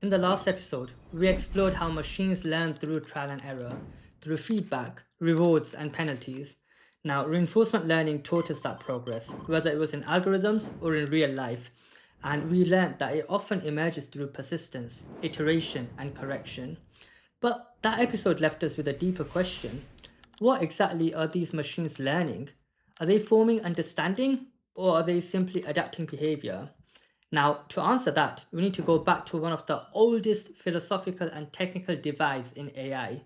In the last episode, we explored how machines learn through trial and error, through feedback, rewards, and penalties. Now, reinforcement learning taught us that progress, whether it was in algorithms or in real life, and we learned that it often emerges through persistence, iteration, and correction. But that episode left us with a deeper question. What exactly are these machines learning? Are they forming understanding, or are they simply adapting behavior? Now, to answer that, we need to go back to one of the oldest philosophical and technical divides in AI,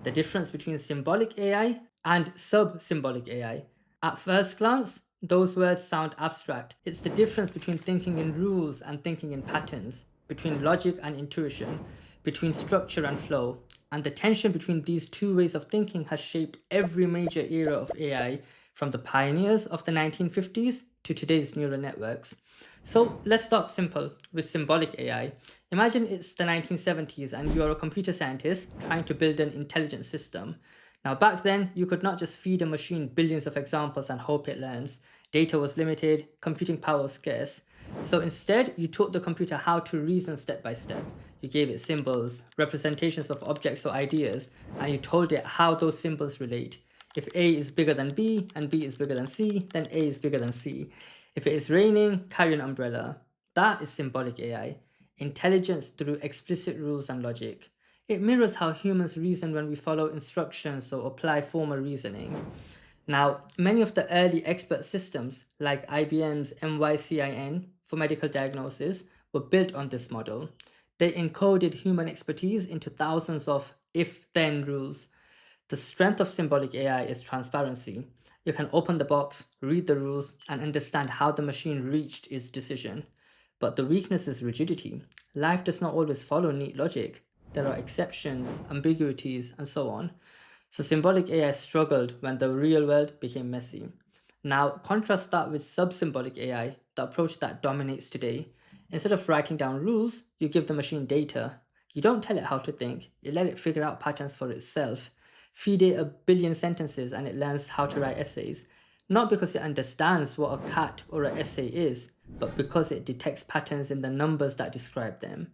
the difference between symbolic AI and sub-symbolic AI. At first glance, those words sound abstract. It's the difference between thinking in rules and thinking in patterns, between logic and intuition, between structure and flow. And the tension between these two ways of thinking has shaped every major era of AI, from the pioneers of the 1950s to today's neural networks. So let's start simple with symbolic AI. Imagine it's the 1970s and you're a computer scientist trying to build an intelligent system. Now, back then, you could not just feed a machine billions of examples and hope it learns. Data was limited, computing power was scarce. So instead, you taught the computer how to reason step by step. You gave it symbols, representations of objects or ideas, and you told it how those symbols relate. If A is bigger than B and B is bigger than C, then A is bigger than C. If it is raining, carry an umbrella. That is symbolic AI, intelligence through explicit rules and logic. It mirrors how humans reason when we follow instructions or apply formal reasoning. Now, many of the early expert systems, like IBM's MYCIN for medical diagnosis, were built on this model. They encoded human expertise into thousands of if then rules. The strength of symbolic AI is transparency. You can open the box, read the rules, and understand how the machine reached its decision. But the weakness is rigidity. Life does not always follow neat logic. There are exceptions, ambiguities, and so on. So symbolic AI struggled when the real world became messy. Now, contrast that with sub-symbolic AI, the approach that dominates today. Instead of writing down rules, you give the machine data. You don't tell it how to think, you let it figure out patterns for itself. Feed it a billion sentences and it learns how to write essays. Not because it understands what a cat or an essay is, but because it detects patterns in the numbers that describe them.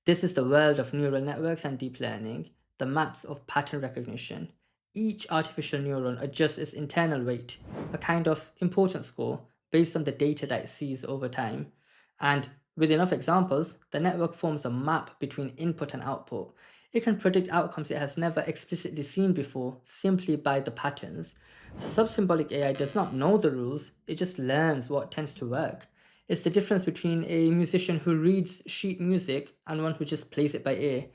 This is the world of neural networks and deep learning, the maths of pattern recognition. Each artificial neuron adjusts its internal weight, a kind of importance score, based on the data that it sees over time. And with enough examples, the network forms a map between input and output. It can predict outcomes it has never explicitly seen before simply by the patterns. So sub-symbolic AI does not know the rules, it just learns what tends to work. It's the difference between a musician who reads sheet music and one who just plays it by ear.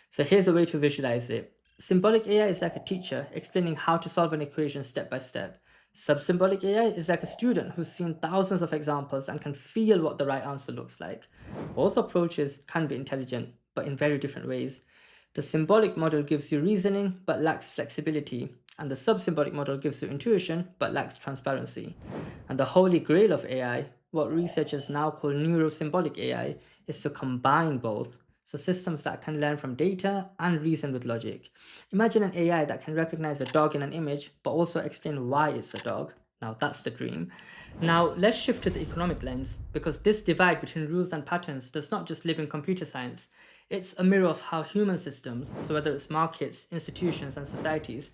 So here's a way to visualize it. Symbolic AI is like a teacher explaining how to solve an equation step by step. Sub-symbolic AI is like a student who's seen thousands of examples and can feel what the right answer looks like. Both approaches can be intelligent, but in very different ways. The symbolic model gives you reasoning but lacks flexibility, and the sub-symbolic model gives you intuition but lacks transparency. And the holy grail of AI, what researchers now call neurosymbolic AI, is to combine both. So systems that can learn from data and reason with logic. Imagine an AI that can recognize a dog in an image, but also explain why it's a dog. Now that's the dream. Now let's shift to the economic lens, because this divide between rules and patterns does not just live in computer science. It's a mirror of how human systems, so whether it's markets, institutions, and societies,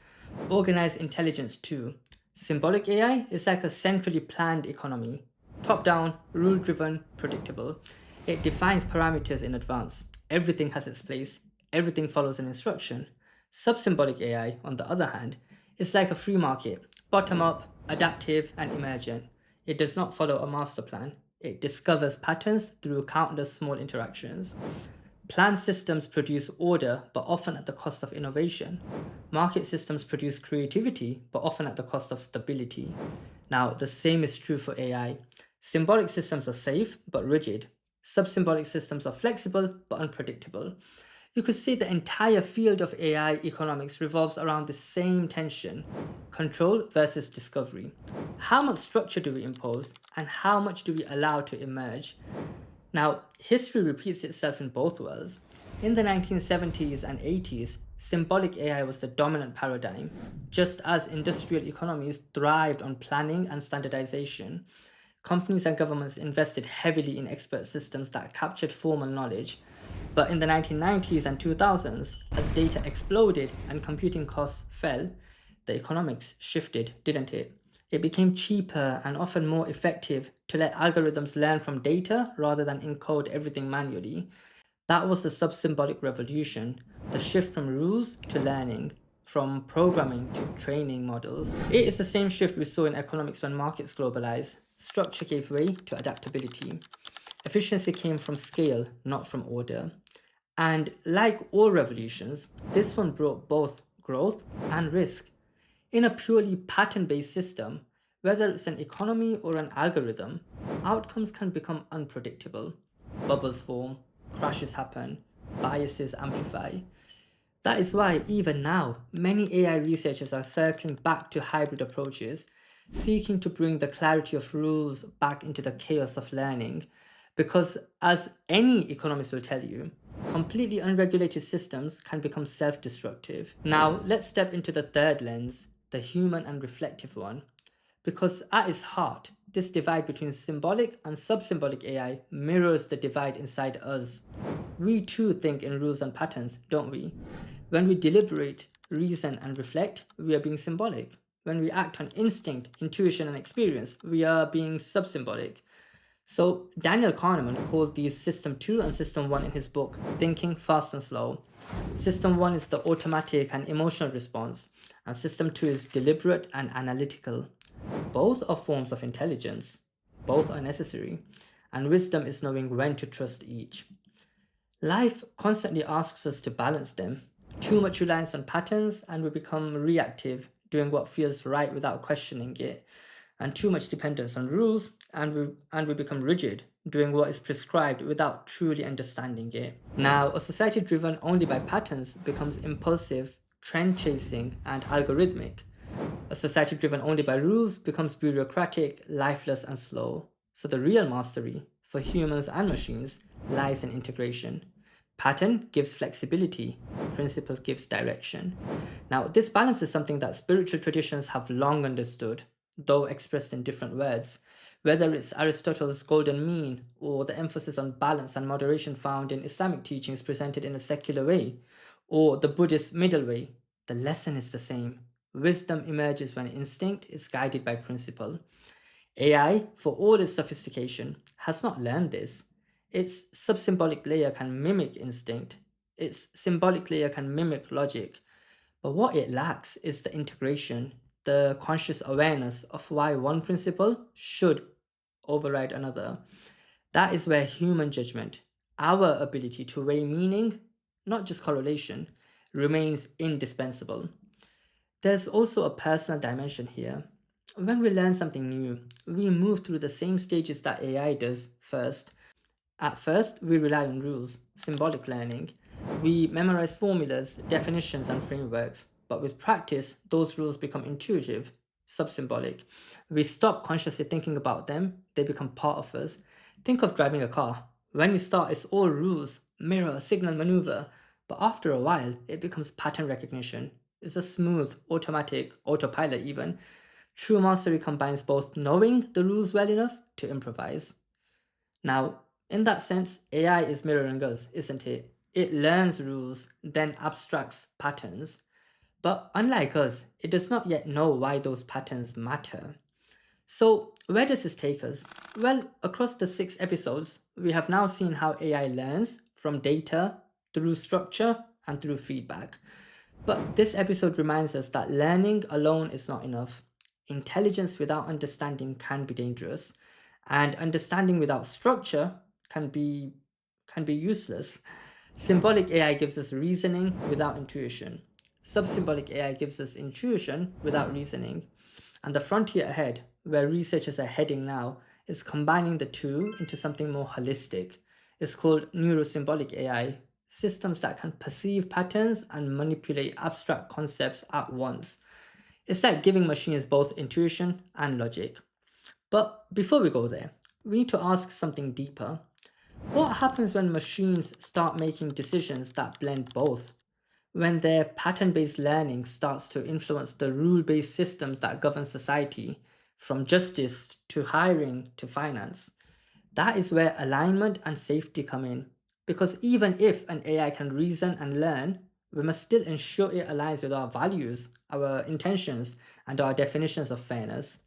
organize intelligence too. Symbolic AI is like a centrally planned economy, top down, rule driven, predictable. It defines parameters in advance. Everything has its place, everything follows an instruction. Sub-symbolic AI, on the other hand, is like a free market, bottom up, adaptive, and emergent. It does not follow a master plan. It discovers patterns through countless small interactions. Planned systems produce order, but often at the cost of innovation. Market systems produce creativity, but often at the cost of stability. Now, the same is true for AI. Symbolic systems are safe, but rigid. Sub-symbolic systems are flexible, but unpredictable. You could say the entire field of AI economics revolves around the same tension: control versus discovery. How much structure do we impose, and how much do we allow to emerge? Now, history repeats itself in both worlds. In the 1970s and 80s, symbolic AI was the dominant paradigm, just as industrial economies thrived on planning and standardization. Companies and governments invested heavily in expert systems that captured formal knowledge. But in the 1990s and 2000s, as data exploded and computing costs fell, the economics shifted, didn't it? It became cheaper and often more effective to let algorithms learn from data rather than encode everything manually. That was the sub-symbolic revolution, the shift from rules to learning, from programming to training models. It is the same shift we saw in economics when markets globalized. Structure gave way to adaptability. Efficiency came from scale, not from order. And like all revolutions, this one brought both growth and risk. In a purely pattern based system, whether it's an economy or an algorithm, outcomes can become unpredictable. Bubbles form, crashes happen, biases amplify. That is why, even now, many AI researchers are circling back to hybrid approaches, seeking to bring the clarity of rules back into the chaos of learning. Because, as any economist will tell you, completely unregulated systems can become self destructive. Now, let's step into the third lens, the human and reflective one. Because at its heart, this divide between symbolic and sub-symbolic AI mirrors the divide inside us. We too think in rules and patterns, don't we? When we deliberate, reason, and reflect, we are being symbolic. When we act on instinct, intuition, and experience, we are being sub-symbolic. So Daniel Kahneman called these System 2 and System 1 in his book, Thinking Fast and Slow. System 1 is the automatic and emotional response, and System 2 is deliberate and analytical. Both are forms of intelligence, both are necessary, and wisdom is knowing when to trust each. Life constantly asks us to balance them. Too much reliance on patterns, and we become reactive, doing what feels right without questioning it. And too much dependence on rules, and we become rigid, doing what is prescribed without truly understanding it. Now, a society driven only by patterns becomes impulsive, trend chasing, and algorithmic. A society driven only by rules becomes bureaucratic, lifeless, and slow. So the real mastery, for humans and machines, lies in integration. Pattern gives flexibility, principle gives direction. Now, this balance is something that spiritual traditions have long understood, though expressed in different words. Whether it's Aristotle's golden mean or the emphasis on balance and moderation found in Islamic teachings presented in a secular way, or the Buddhist middle way, the lesson is the same. Wisdom emerges when instinct is guided by principle. AI, for all its sophistication, has not learned this. Its sub-symbolic layer can mimic instinct. Its symbolic layer can mimic logic. But what it lacks is the integration, the conscious awareness of why one principle should override another. That is where human judgment, our ability to weigh meaning, not just correlation, remains indispensable. There's also a personal dimension here. When we learn something new, we move through the same stages that AI does first. At first, we rely on rules, symbolic learning. We memorize formulas, definitions, and frameworks. But with practice, those rules become intuitive, sub-symbolic. We stop consciously thinking about them, they become part of us. Think of driving a car. When you start, it's all rules, mirror, signal, maneuver. But after a while, it becomes pattern recognition. It's a smooth, automatic, autopilot even. True mastery combines both knowing the rules well enough to improvise. Now, in that sense, AI is mirroring us, isn't it? It learns rules, then abstracts patterns. But unlike us, it does not yet know why those patterns matter. So, where does this take us? Well, across the 6 episodes, we have now seen how AI learns from data, through structure, and through feedback. But this episode reminds us that learning alone is not enough. Intelligence without understanding can be dangerous, and understanding without structure can be useless. Symbolic AI gives us reasoning without intuition. Sub-symbolic AI gives us intuition without reasoning. And the frontier ahead, where researchers are heading now, is combining the two into something more holistic. It's called neurosymbolic AI, systems that can perceive patterns and manipulate abstract concepts at once. It's like giving machines both intuition and logic. But before we go there, we need to ask something deeper. What happens when machines start making decisions that blend both? When their pattern based learning starts to influence the rule based systems that govern society, from justice to hiring to finance? That is where alignment and safety come in. Because even if an AI can reason and learn, we must still ensure it aligns with our values, our intentions, and our definitions of fairness.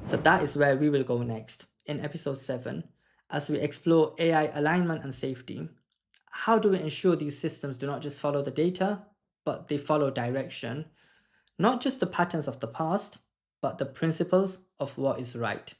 So that is where we will go next in episode 7 as we explore AI alignment and safety. How do we ensure these systems do not just follow the data, but they follow direction? Not just the patterns of the past, but the principles of what is right.